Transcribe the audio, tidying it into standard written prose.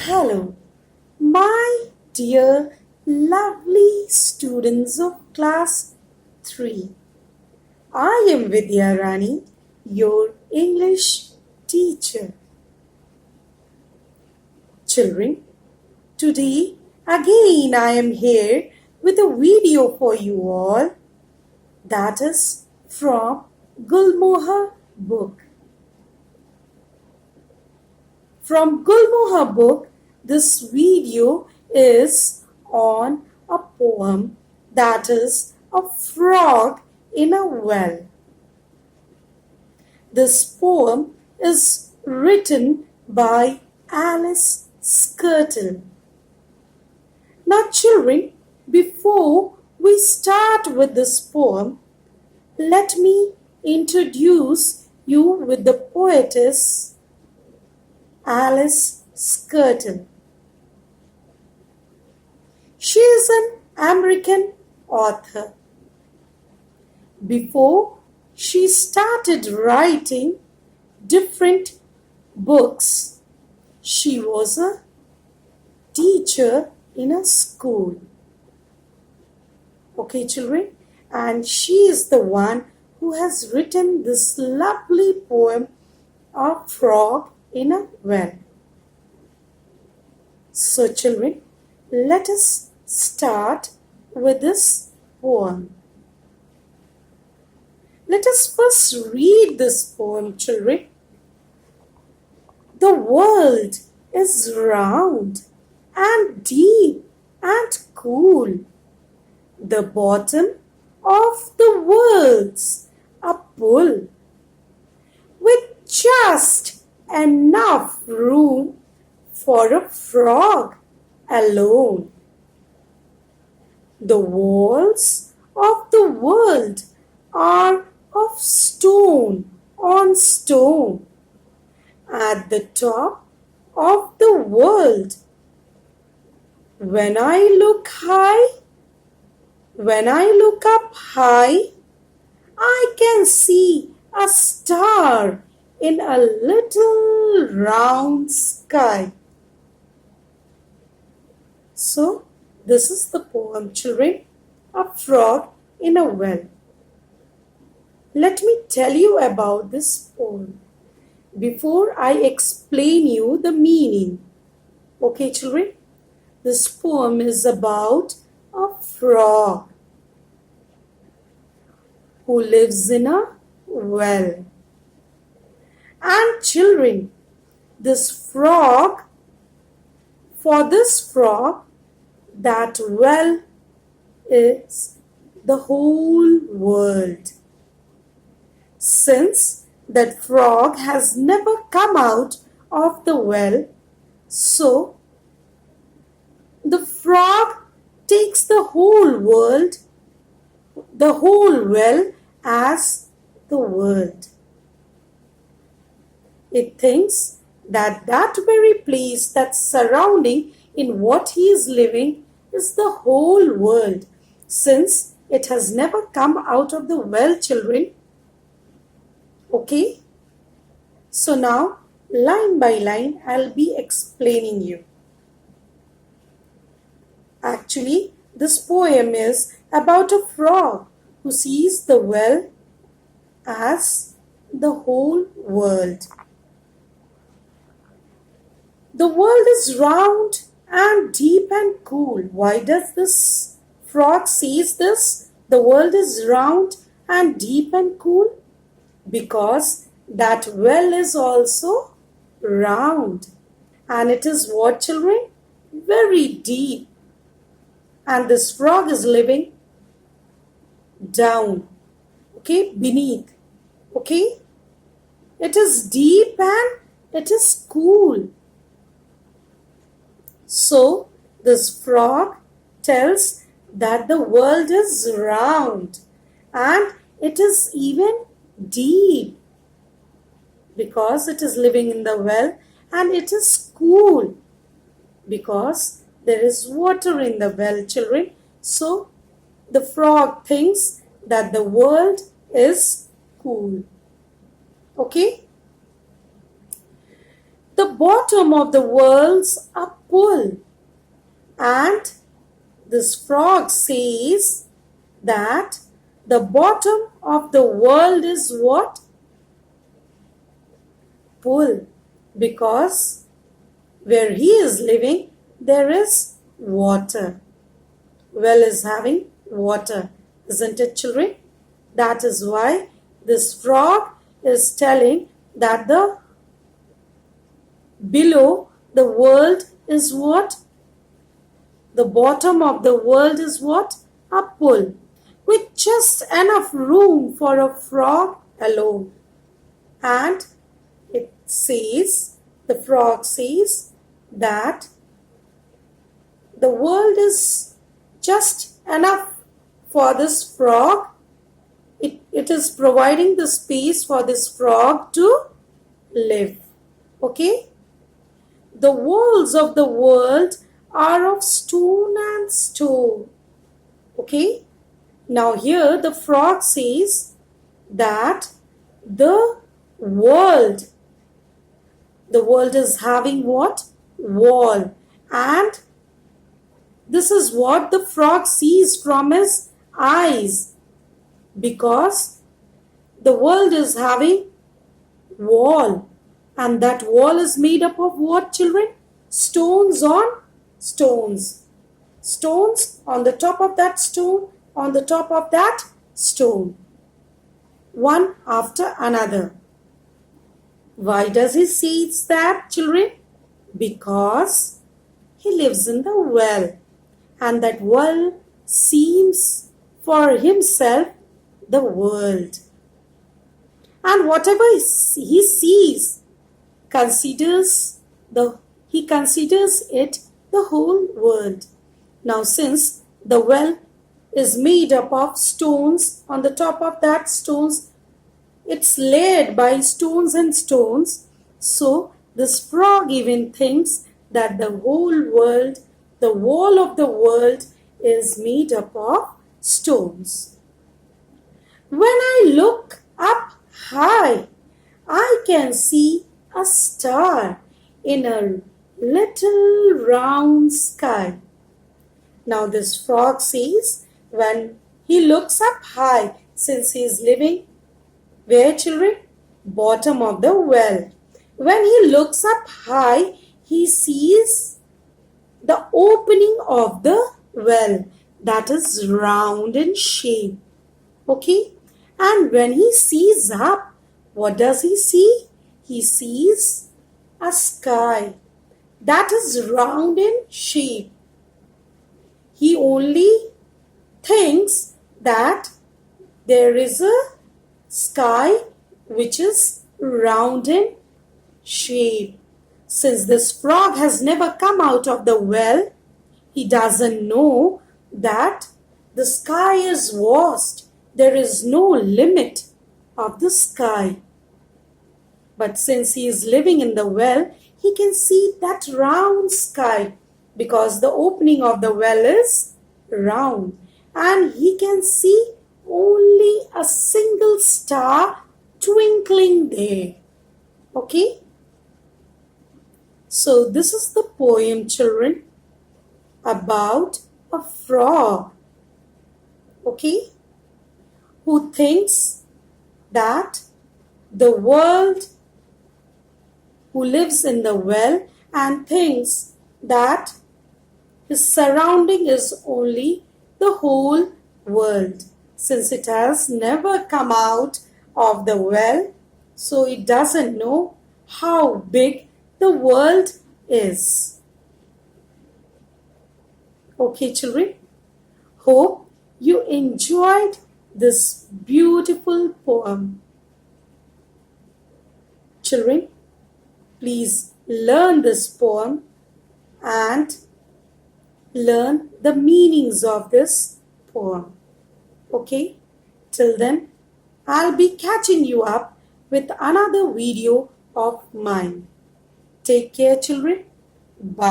Hello, my dear lovely students of class 3. I am Vidya Rani, your English teacher. Children, today again I am here with a video for you all that is from Gulmohar book. From Gulmohar book, this video is on a poem that is a frog in a well. This poem is written by Alice Skirtle. Now children, before we start with this poem, let me introduce you with the poetess Alice Skirtle. She is an American author. Before she started writing different books, she was a teacher in a school. Okay, children? And she is the one who has written this lovely poem of Frog in a Well. So, children, let us start with this poem. Let us first read this poem, children. The world is round and deep and cool. The bottom of the world's a pool with just enough room for a frog alone. The walls of the world are of stone on stone. At the top of the world, when I look up high, I can see a star in a little round sky. So, this is the poem, children, A Frog in a Well. Let me tell you about this poem before I explain you the meaning. Okay, children? This poem is about a frog who lives in a well. And children, for this frog, that well is the whole world. Since that frog has never come out of the well, so the frog takes the whole well as the world. It thinks that very place that's surrounding in what he is living is the whole world, since it has never come out of the well, children. Okay? So now, line by line, I'll be explaining you. Actually, this poem is about a frog who sees the well as the whole world. The world is round and deep and cool. Why does this frog says this? The world is round and deep and cool? Because that well is also round. And it is what, children? Very deep. And this frog is living down. Okay? Beneath. Okay? It is deep and it is cool. So, this frog tells that the world is round and it is even deep because it is living in the well, and it is cool because there is water in the well, children. So, the frog thinks that the world is cool. Okay? The bottom of the world's a pool. And this frog says that the bottom of the world is what? Pool. Because where he is living, there is water. Well is having water, isn't it, children? That is why this frog is telling that the below the world is what? The bottom of the world is what? A pool, with just enough room for a frog alone. And it says, the frog says that the world is just enough for this frog. It is providing the space for this frog to live. Okay? The walls of the world are of stone and stone. Okay? Now here the frog says that the world is having what? Wall. And this is what the frog sees from his eyes, because the world is having wall, and that wall is made up of what, children? Stones on stones. Stones on the top of that stone, on the top of that stone, one after another. Why does he say that, children? Because he lives in the well, and that well seems for himself the world. And whatever he sees, he considers it the whole world. Now, since the well is made up of stones, on the top of that stones, it's layered by stones and stones. So this frog even thinks that the whole world, the wall of the world, is made up of stones. When I look up high, I can see a star in a little round sky. Now this frog says, when he looks up high, since he is living where, children? Bottom of the well. When he looks up high, he sees the opening of the well that is round in shape. Okay? And when he sees up, what does he see? He sees a sky that is round in shape. He only thinks that there is a sky which is round in shape. Since this frog has never come out of the well, he doesn't know that the sky is vast. There is no limit of the sky. But since he is living in the well, he can see that round sky, because the opening of the well is round, and he can see only a single star twinkling there. Okay? So this is the poem, children, about a frog, okay, who thinks that the world, who lives in the well and thinks that his surrounding is only the whole world. Since it has never come out of the well, so it doesn't know how big the world is. Okay, children, hope you enjoyed this beautiful poem. Children, please learn this poem and learn the meanings of this poem. Okay, till then, I'll be catching you up with another video of mine. Take care, children. Bye.